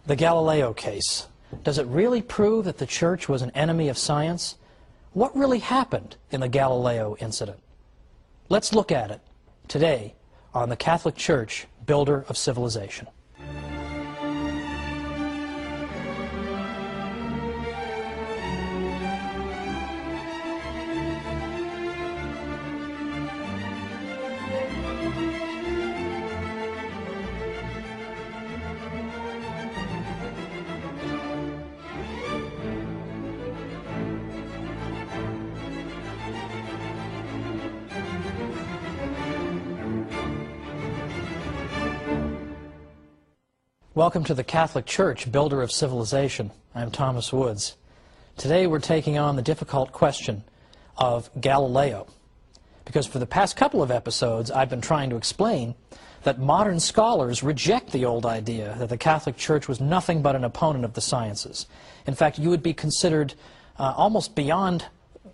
The Galileo case. Does it really prove that the Church was an enemy of science? What really happened in the Galileo incident? Let's look at it today on the Catholic Church, Builder of Civilization. Welcome to the Catholic Church, Builder of Civilization. I'm Thomas Woods. Today we're taking on the difficult question of Galileo, because for the past couple of episodes I've been trying to explain that modern scholars reject the old idea that the Catholic Church was nothing but an opponent of the sciences. In fact, you would be considered almost beyond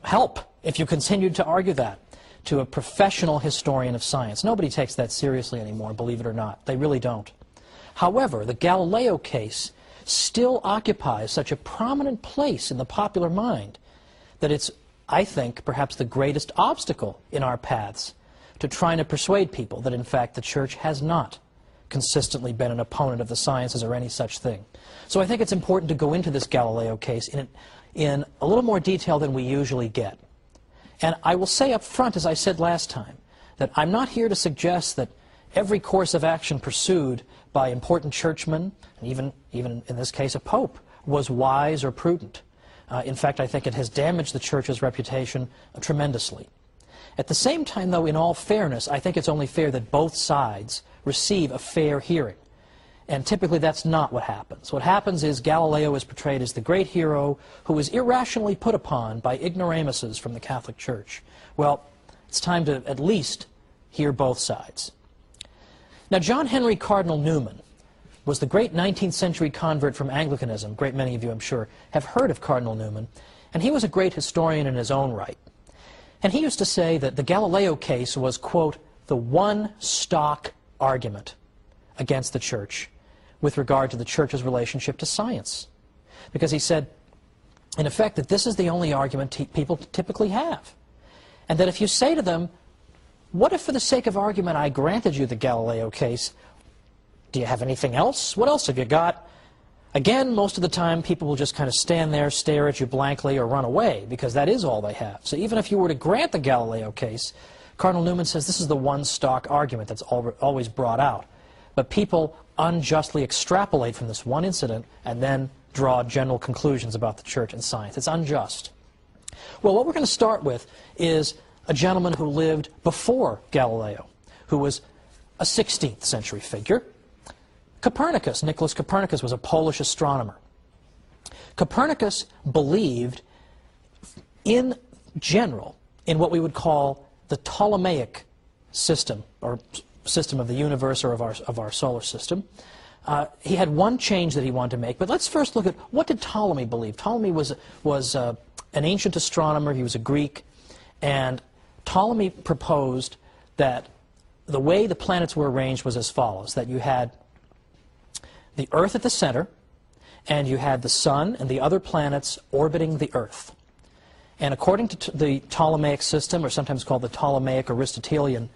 help if you continued to argue that to a professional historian of science. Nobody takes that seriously anymore, believe it or not. They really don't. However, the Galileo case still occupies such a prominent place in the popular mind that it's, I think, perhaps the greatest obstacle in our paths to trying to persuade people that, in fact, the Church has not consistently been an opponent of the sciences or any such thing. So I think it's important to go into this Galileo case in a little more detail than we usually get. And I will say up front, as I said last time, that I'm not here to suggest that every course of action pursued by important churchmen, and even in this case a pope, was wise or prudent. In fact, I think it has damaged the Church's reputation tremendously. At the same time, though, in all fairness, I think it's only fair that both sides receive a fair hearing. And typically that's not what happens. What happens is Galileo is portrayed as the great hero who was irrationally put upon by ignoramuses from the Catholic Church. Well, it's time to at least hear both sides. Now, John Henry Cardinal Newman was the great 19th century convert from Anglicanism. A great many of you, I'm sure, have heard of Cardinal Newman. And he was a great historian in his own right. And he used to say that the Galileo case was, quote, the one stock argument against the Church with regard to the Church's relationship to science. Because he said, in effect, that this is the only argument people typically have. And that if you say to them, what if for the sake of argument I granted you the Galileo case? Do you have anything else? What else have you got? Again, most of the time people will just kind of stand there, stare at you blankly, or run away, because that is all they have. So even if you were to grant the Galileo case, Cardinal Newman says this is the one stock argument that's always brought out. But people unjustly extrapolate from this one incident and then draw general conclusions about the Church and science. It's unjust. Well, what we're going to start with is a gentleman who lived before Galileo, who was a 16th century figure. Copernicus, Nicholas Copernicus, was a Polish astronomer. Copernicus believed, in general, in what we would call the Ptolemaic system, or system of the universe or of our solar system. He had one change that he wanted to make, but let's first look at what did Ptolemy believe. Ptolemy was an ancient astronomer. He was a Greek, and Ptolemy proposed that the way the planets were arranged was as follows, that you had the Earth at the center, and you had the Sun and the other planets orbiting the Earth. And according to the Ptolemaic system, or sometimes called the Ptolemaic Aristotelian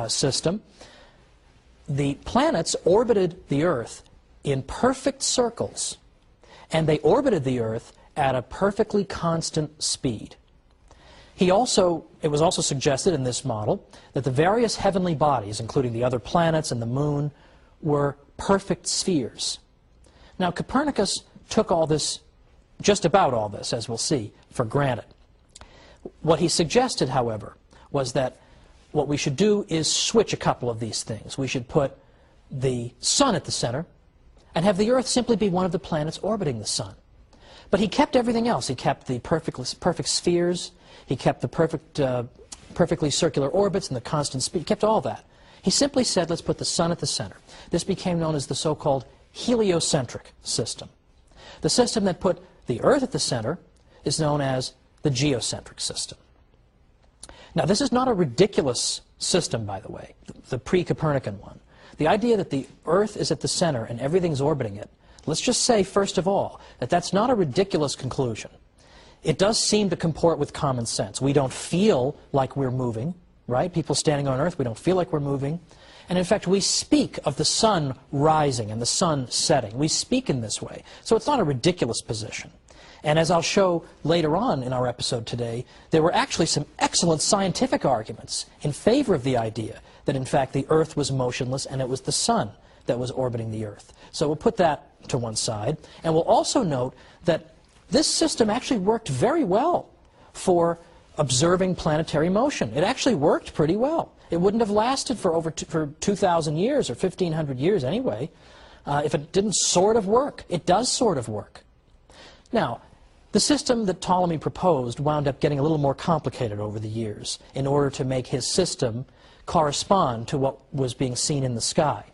system, the planets orbited the Earth in perfect circles, and they orbited the Earth at a perfectly constant speed. It was also suggested in this model that the various heavenly bodies, including the other planets and the moon, were perfect spheres. Now, Copernicus took all this, just about all this, as we'll see, for granted. What he suggested, however, was that what we should do is switch a couple of these things. We should put the Sun at the center and have the Earth simply be one of the planets orbiting the Sun. But he kept everything else. He kept the perfect spheres. He kept the perfectly circular orbits and the constant speed. He kept all that. He simply said, let's put the Sun at the center. This became known as the so-called heliocentric system. The system that put the Earth at the center is known as the geocentric system. Now, this is not a ridiculous system, by the way, the pre-Copernican one. The idea that the Earth is at the center and everything's orbiting it, Let's just say, first of all, that that's not a ridiculous conclusion. It does seem to comport with common sense. We don't feel like we're moving, right? People standing on Earth, we don't feel like we're moving. And in fact, we speak of the sun rising and the sun setting. We speak in this way. So it's not a ridiculous position. And as I'll show later on in our episode today, there were actually some excellent scientific arguments in favor of the idea that in fact the Earth was motionless and it was the sun that was orbiting the Earth. So we'll put that to one side. And we'll also note that this system actually worked very well for observing planetary motion. It actually worked pretty well. It wouldn't have lasted for 2,000 years or 1,500 years anyway if it didn't sort of work. It does sort of work. Now, the system that Ptolemy proposed wound up getting a little more complicated over the years in order to make his system correspond to what was being seen in the sky.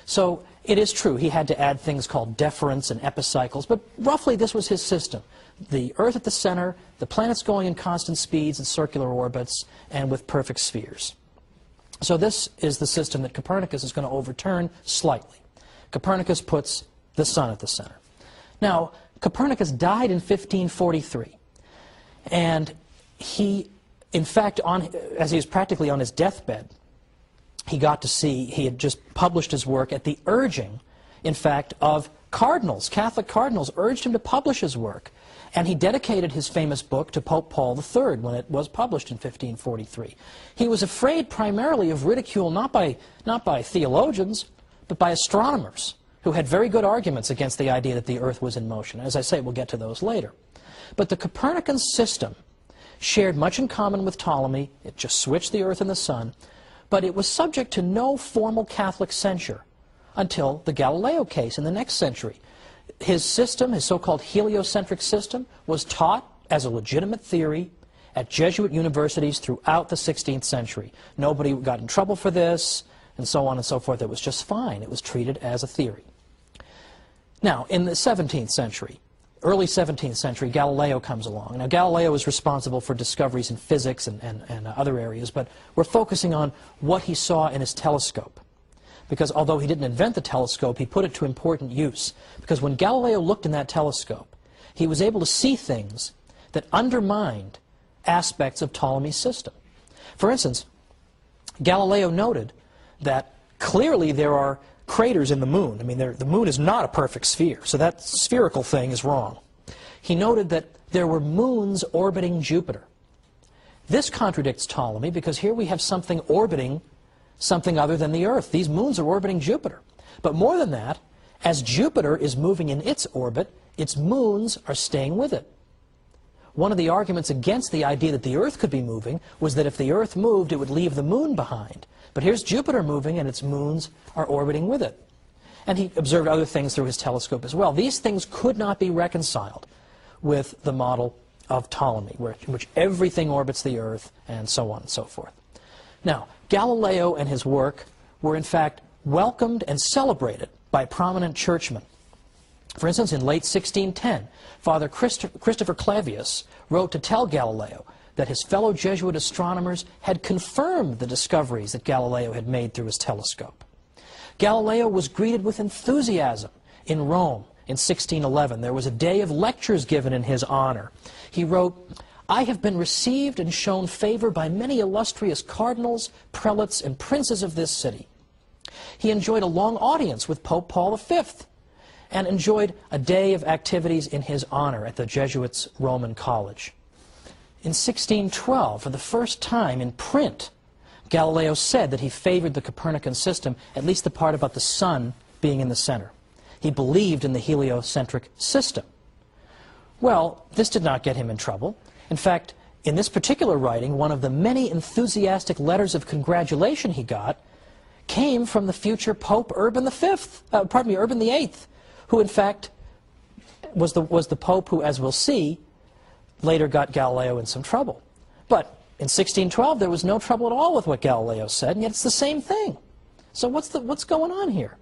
So it is true, he had to add things called deference and epicycles, but roughly this was his system. The Earth at the center, the planets going in constant speeds and circular orbits, and with perfect spheres. So this is the system that Copernicus is going to overturn slightly. Copernicus puts the sun at the center. Now, Copernicus died in 1543, and he, in fact, as he was practically on his deathbed, he got to see, he had just published his work at the urging, in fact, of cardinals. Catholic cardinals urged him to publish his work. And he dedicated his famous book to Pope Paul III when it was published in 1543. He was afraid primarily of ridicule not by theologians, but by astronomers who had very good arguments against the idea that the Earth was in motion. As I say, we'll get to those later. But the Copernican system shared much in common with Ptolemy. It just switched the Earth and the sun. But it was subject to no formal Catholic censure until the Galileo case in the next century. His system, his so-called heliocentric system, was taught as a legitimate theory at Jesuit universities throughout the 16th century. Nobody got in trouble for this, and so on and so forth. It was just fine. It was treated as a theory. Now, in the 17th century, early 17th century, Galileo comes along. Now, Galileo is responsible for discoveries in physics and other areas, but we're focusing on what he saw in his telescope. Because although he didn't invent the telescope, he put it to important use. Because when Galileo looked in that telescope, he was able to see things that undermined aspects of Ptolemy's system. For instance, Galileo noted that clearly there are craters in the moon. I mean, the moon is not a perfect sphere, so that spherical thing is wrong. He noted that there were moons orbiting Jupiter. This contradicts Ptolemy because here we have something orbiting something other than the Earth. These moons are orbiting Jupiter. But more than that, as Jupiter is moving in its orbit, its moons are staying with it. One of the arguments against the idea that the Earth could be moving was that if the Earth moved, it would leave the moon behind. But here's Jupiter moving, and its moons are orbiting with it. And he observed other things through his telescope as well. These things could not be reconciled with the model of Ptolemy, in which everything orbits the Earth, and so on and so forth. Now, Galileo and his work were in fact welcomed and celebrated by prominent churchmen. For instance, in late 1610, Father Christopher Clavius wrote to tell Galileo that his fellow Jesuit astronomers had confirmed the discoveries that Galileo had made through his telescope. Galileo was greeted with enthusiasm in Rome in 1611. There was a day of lectures given in his honor. He wrote, "I have been received and shown favor by many illustrious cardinals, prelates, and princes of this city." He enjoyed a long audience with Pope Paul V and enjoyed a day of activities in his honor at the Jesuits' Roman College. In 1612, for the first time in print, Galileo said that he favored the Copernican system, at least the part about the sun being in the center. He believed in the heliocentric system. Well, this did not get him in trouble. In fact, in this particular writing, one of the many enthusiastic letters of congratulation he got came from the future Pope Urban VIII, who in fact was the Pope who, as we'll see, later got Galileo in some trouble. But in 1612, there was no trouble at all with what Galileo said, and yet it's the same thing. So what's going on here?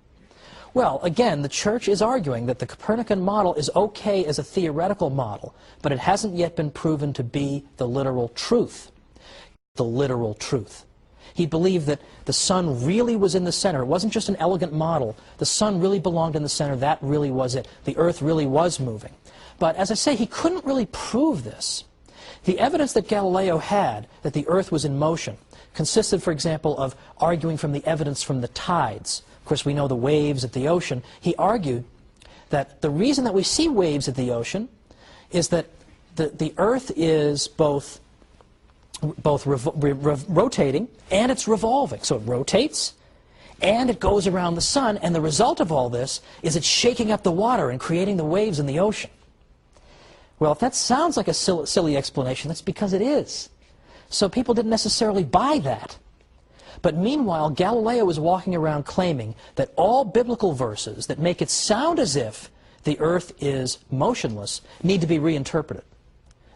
Well, again, the Church is arguing that the Copernican model is okay as a theoretical model, but it hasn't yet been proven to be the literal truth. The literal truth. He believed that the sun really was in the center. It wasn't just an elegant model. The sun really belonged in the center. That really was it. The earth really was moving. But as I say, he couldn't really prove this. The evidence that Galileo had that the earth was in motion consisted, for example, of arguing from the evidence from the tides. Of course, we know the waves at the ocean. He argued that the reason that we see waves at the ocean is that the earth is both rotating and it's revolving. So it rotates and it goes around the sun, and the result of all this is it's shaking up the water and creating the waves in the ocean. Well, if that sounds like a silly explanation, that's because it is. So people didn't necessarily buy that. But meanwhile, Galileo was walking around claiming that all biblical verses that make it sound as if the earth is motionless need to be reinterpreted.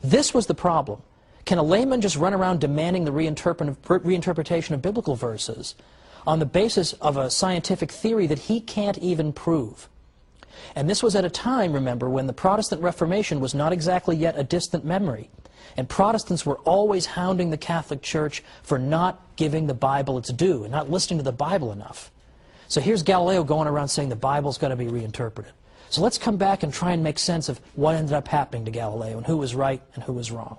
This was the problem. Can a layman just run around demanding the reinterpretation of biblical verses on the basis of a scientific theory that he can't even prove? And this was at a time, remember, when the Protestant Reformation was not exactly yet a distant memory. And Protestants were always hounding the Catholic Church for not giving the Bible its due and not listening to the Bible enough. So here's Galileo going around saying the Bible's got to be reinterpreted. So let's come back and try and make sense of what ended up happening to Galileo and who was right and who was wrong.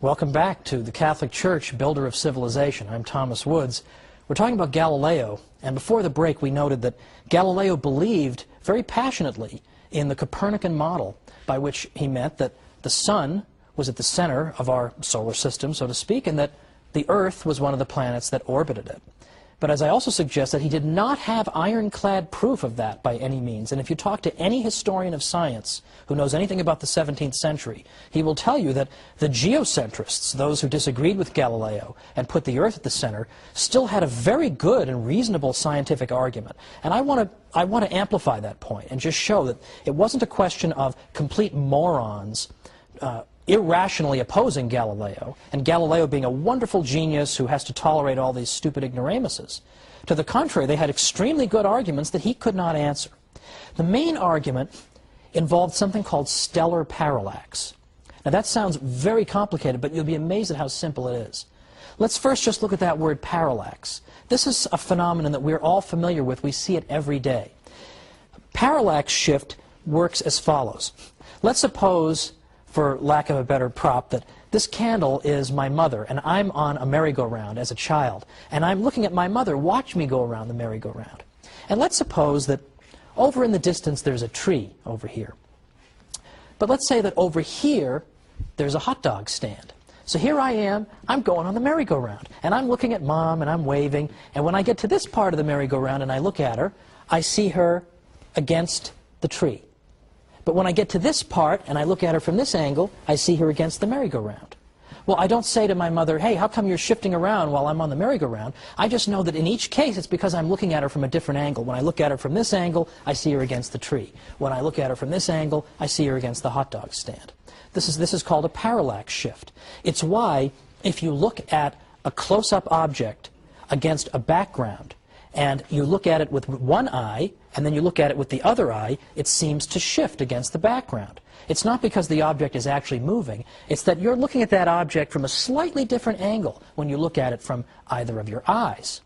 Welcome back to the Catholic Church, builder of civilization. I'm Thomas Woods. We're talking about Galileo, and before the break we noted that Galileo believed very passionately in the Copernican model, by which he meant that the sun was at the center of our solar system, so to speak, and that the Earth was one of the planets that orbited it. But as I also suggest, that he did not have ironclad proof of that by any means. And if you talk to any historian of science who knows anything about the 17th century, he will tell you that the geocentrists, those who disagreed with Galileo and put the Earth at the center, still had a very good and reasonable scientific argument. And I want to amplify that point and just show that it wasn't a question of complete morons irrationally opposing Galileo, and Galileo being a wonderful genius who has to tolerate all these stupid ignoramuses. To the contrary, they had extremely good arguments that he could not answer. The main argument involved something called stellar parallax. Now that sounds very complicated, but you'll be amazed at how simple it is. Let's first just look at that word parallax. This is a phenomenon that we're all familiar with. We see it every day. Parallax shift works as follows. Let's suppose, for lack of a better prop, that this candle is my mother, and I'm on a merry-go-round as a child, and I'm looking at my mother watch me go around the merry-go-round. And let's suppose that over in the distance there's a tree over here. But let's say that over here there's a hot dog stand. So here I am, I'm going on the merry-go-round, and I'm looking at Mom, and I'm waving, and when I get to this part of the merry-go-round and I look at her, I see her against the tree. But when I get to this part, and I look at her from this angle, I see her against the merry-go-round. Well, I don't say to my mother, hey, how come you're shifting around while I'm on the merry-go-round? I just know that in each case, it's because I'm looking at her from a different angle. When I look at her from this angle, I see her against the tree. When I look at her from this angle, I see her against the hot dog stand. This is called a parallax shift. It's why, if you look at a close-up object against a background, and you look at it with one eye, and then you look at it with the other eye, it seems to shift against the background. It's not because the object is actually moving, it's that you're looking at that object from a slightly different angle when you look at it from either of your eyes.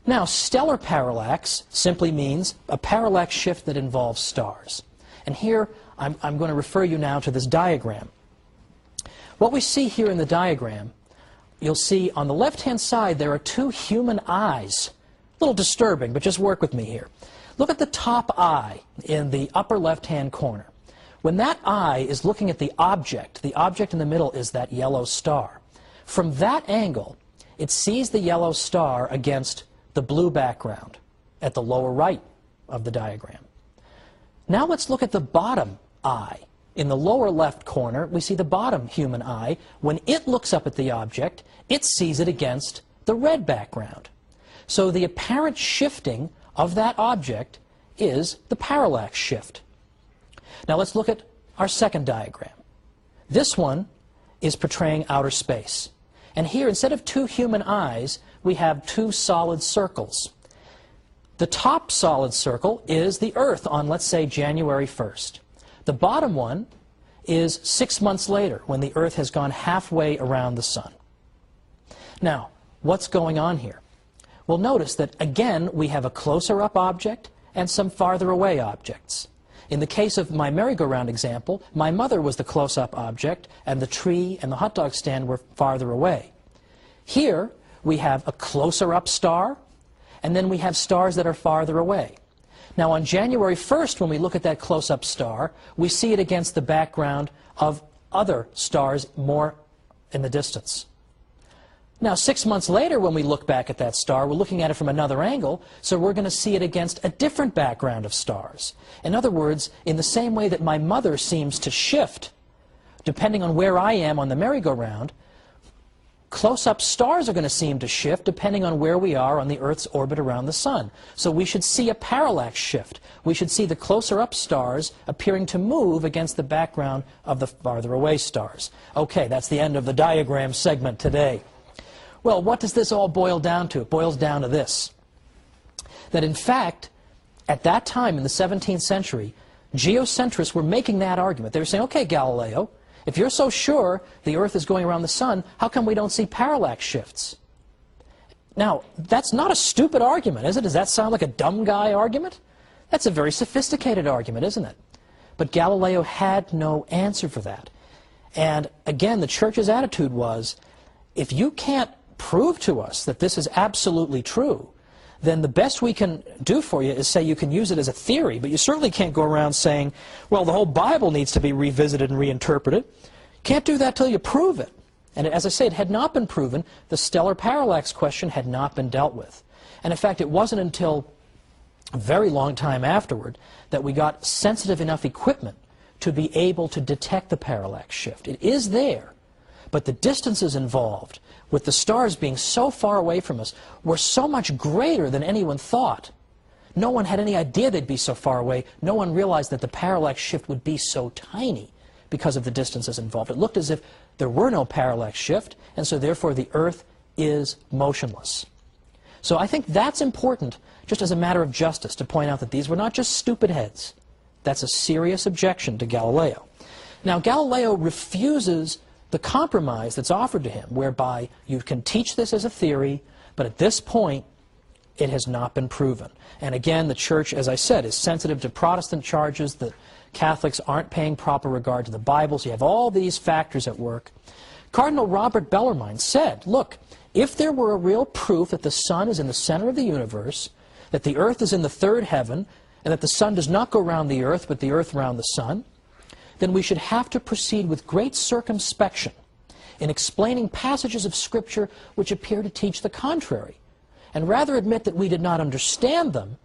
Now, stellar parallax simply means a parallax shift that involves stars. And here, I'm going to refer you now to this diagram. What we see here in the diagram, you'll see on the left-hand side there are two human eyes. A little disturbing, but just work with me here. Look at the top eye in the upper left-hand corner. When that eye is looking at the object in the middle is that yellow star. From that angle, it sees the yellow star against the blue background. at the lower right of the diagram. Now let's look at the bottom eye. In the lower left corner, we see the bottom human eye. When it looks up at the object, it sees it against the red background. So the apparent shifting of that object is the parallax shift. Now let's look at our second diagram. This one is portraying outer space. And here, instead of two human eyes, we have two solid circles. The top solid circle is the Earth on, let's say, January 1st. The bottom one is 6 months later, when the Earth has gone halfway around the Sun. Now, what's going on here? Well, notice that, again, we have a closer-up object and some farther away objects. In the case of my merry-go-round example, my mother was the close-up object, and the tree and the hot dog stand were farther away. Here, we have a closer-up star, and then we have stars that are farther away. Now, on January 1st, when we look at that close-up star, we see it against the background of other stars more in the distance. Now, 6 months later, when we look back at that star, we're looking at it from another angle, so we're going to see it against a different background of stars. In other words, in the same way that my mother seems to shift, depending on where I am on the merry-go-round, close-up stars are going to seem to shift depending on where we are on the Earth's orbit around the Sun. So we should see a parallax shift. We should see the closer-up stars appearing to move against the background of the farther-away stars. Okay, that's the end of the diagram segment today. Well, what does this all boil down to? It boils down to this, that in fact, at that time in the 17th century, geocentrists were making that argument. They were saying, okay, Galileo, if you're so sure the Earth is going around the Sun, how come we don't see parallax shifts? Now, that's not a stupid argument, is it? Does that sound like a dumb guy argument? That's a very sophisticated argument, isn't it? But Galileo had no answer for that. And again, the Church's attitude was, if you can't prove to us that this is absolutely true, then the best we can do for you is say you can use it as a theory, but you certainly can't go around saying, well, the whole Bible needs to be revisited and reinterpreted. Can't do that till you prove it. And as I say, it had not been proven. The stellar parallax question had not been dealt with. And in fact, it wasn't until a very long time afterward that we got sensitive enough equipment to be able to detect the parallax shift. It is there, but the distances involved, with the stars being so far away from us, were so much greater than anyone thought. No one had any idea they'd be so far away. No one realized that the parallax shift would be so tiny because of the distances involved. It looked as if there were no parallax shift, and so therefore the Earth is motionless. So I think that's important, just as a matter of justice, to point out that these were not just stupid heads. That's a serious objection to Galileo. Now, Galileo refuses the compromise that's offered to him, whereby you can teach this as a theory, but at this point, it has not been proven. And again, the Church, as I said, is sensitive to Protestant charges that Catholics aren't paying proper regard to the Bible, so you have all these factors at work. Cardinal Robert Bellarmine said, look, if there were a real proof that the Sun is in the center of the universe, that the Earth is in the third heaven, and that the Sun does not go around the Earth, but the Earth around the Sun, then we should have to proceed with great circumspection in explaining passages of Scripture which appear to teach the contrary, and rather admit that we did not understand them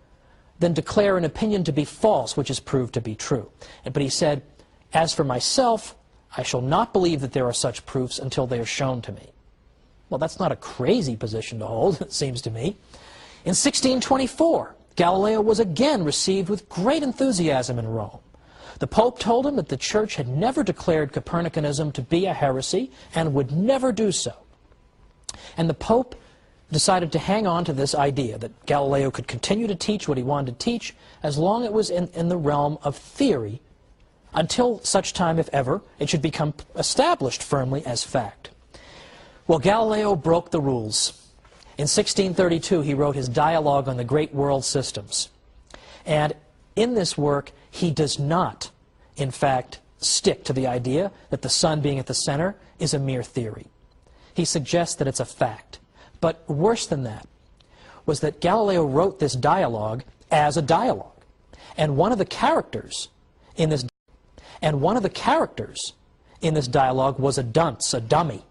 than declare an opinion to be false which is proved to be true. But he said, as for myself, I shall not believe that there are such proofs until they are shown to me. Well, that's not a crazy position to hold, it seems to me. In 1624, Galileo was again received with great enthusiasm in Rome. The Pope told him that the Church had never declared Copernicanism to be a heresy and would never do so. And the Pope decided to hang on to this idea that Galileo could continue to teach what he wanted to teach as long as it was in the realm of theory, until such time, if ever, it should become established firmly as fact. Well, Galileo broke the rules. In 1632, he wrote his Dialogue on the Great World Systems. And in this work, he does not, in fact, stick to the idea that the Sun being at the center is a mere theory. He suggests that it's a fact. But worse than that was that Galileo wrote this dialogue as a dialogue. And one of the characters in this dialogue was a dunce, a dummy.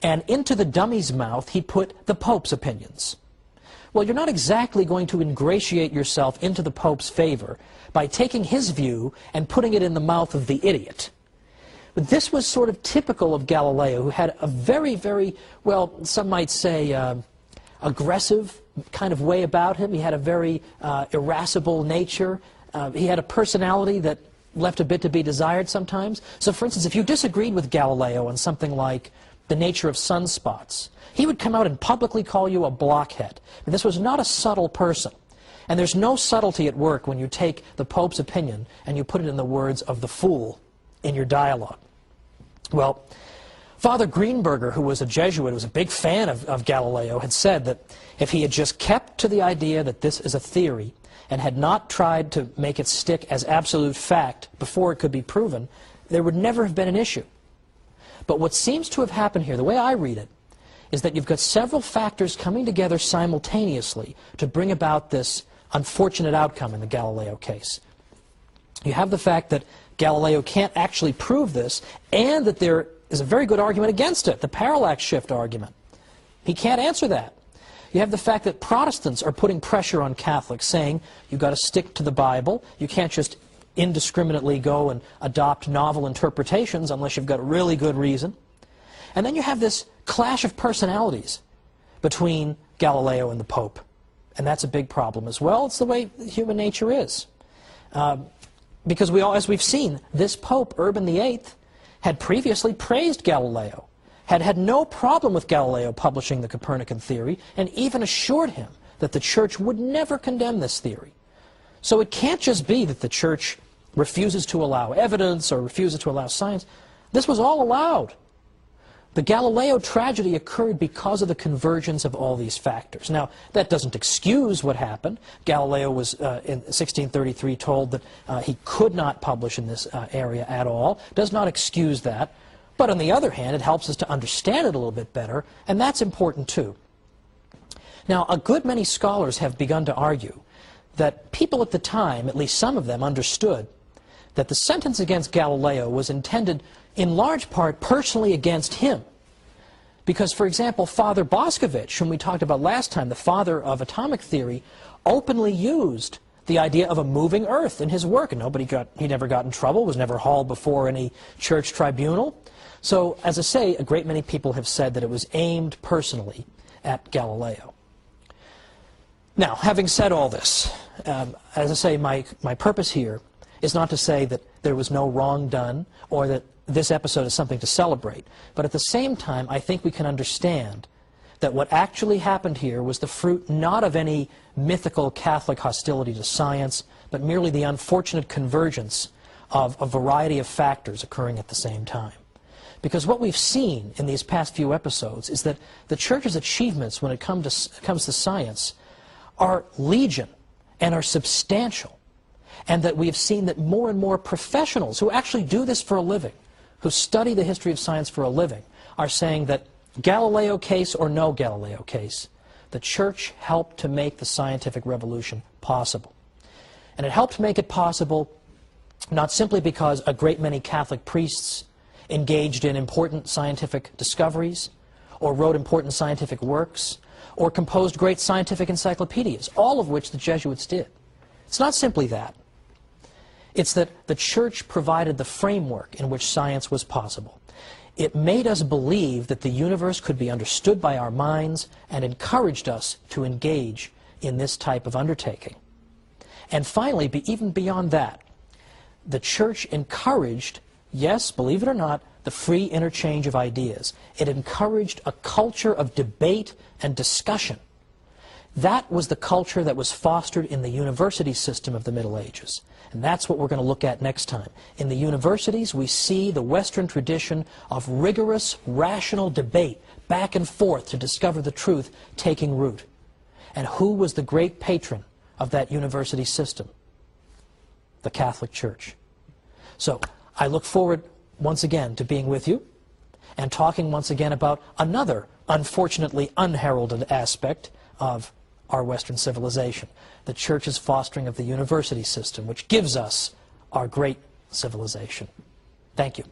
And into the dummy's mouth he put the Pope's opinions. Well, you're not exactly going to ingratiate yourself into the Pope's favor by taking his view and putting it in the mouth of the idiot. But this was sort of typical of Galileo, who had a very, very, well, some might say, aggressive kind of way about him. He had a very irascible nature. He had a personality that left a bit to be desired sometimes. So, for instance, if you disagreed with Galileo on something like the nature of sunspots, he would come out and publicly call you a blockhead. And this was not a subtle person. And there's no subtlety at work when you take the Pope's opinion and you put it in the words of the fool in your dialogue. Well, Father Greenberger, who was a Jesuit, who was a big fan of Galileo, had said that if he had just kept to the idea that this is a theory and had not tried to make it stick as absolute fact before it could be proven, there would never have been an issue. But what seems to have happened here, the way I read it, is that you've got several factors coming together simultaneously to bring about this unfortunate outcome in the Galileo case. You have the fact that Galileo can't actually prove this, and that there is a very good argument against it, the parallax shift argument. He can't answer that. You have the fact that Protestants are putting pressure on Catholics, saying you've got to stick to the Bible, you can't just indiscriminately go and adopt novel interpretations unless you've got really good reason. And then you have this clash of personalities between Galileo and the Pope. And that's a big problem as well. It's the way human nature is. Because as we've seen, this Pope, Urban VIII, had previously praised Galileo, had had no problem with Galileo publishing the Copernican theory, and even assured him that the Church would never condemn this theory. So it can't just be that the Church refuses to allow evidence or refuses to allow science. This was all allowed. The Galileo tragedy occurred because of the convergence of all these factors. Now, that doesn't excuse what happened. Galileo was, in 1633, told that he could not publish in this area at all. Does not excuse that. But on the other hand, it helps us to understand it a little bit better, and that's important too. Now, a good many scholars have begun to argue that people at the time, at least some of them, understood that the sentence against Galileo was intended in large part personally against him. Because, for example, Father Boscovich, whom we talked about last time, the father of atomic theory, openly used the idea of a moving earth in his work, and he never got in trouble, was never hauled before any church tribunal. So, as I say, a great many people have said that it was aimed personally at Galileo. Now, having said all this, as I say, my purpose here is not to say that there was no wrong done or that this episode is something to celebrate. But at the same time, I think we can understand that what actually happened here was the fruit not of any mythical Catholic hostility to science, but merely the unfortunate convergence of a variety of factors occurring at the same time. Because what we've seen in these past few episodes is that the Church's achievements when it comes to science are legion and are substantial. And that we have seen that more and more professionals who actually do this for a living, who study the history of science for a living, are saying that Galileo case or no Galileo case, the Church helped to make the scientific revolution possible. And it helped make it possible not simply because a great many Catholic priests engaged in important scientific discoveries, or wrote important scientific works, or composed great scientific encyclopedias, all of which the Jesuits did. It's not simply that. It's that the Church provided the framework in which science was possible. It made us believe that the universe could be understood by our minds and encouraged us to engage in this type of undertaking. And finally, even beyond that, the Church encouraged, yes, believe it or not, the free interchange of ideas. It encouraged a culture of debate and discussion. That was the culture that was fostered in the university system of the Middle Ages. And that's what we're going to look at next time. In the universities, we see the Western tradition of rigorous, rational debate back and forth to discover the truth taking root. And who was the great patron of that university system? The Catholic Church. So, I look forward once again to being with you and talking once again about another unfortunately unheralded aspect of our Western civilization, the Church's fostering of the university system, which gives us our great civilization. Thank you.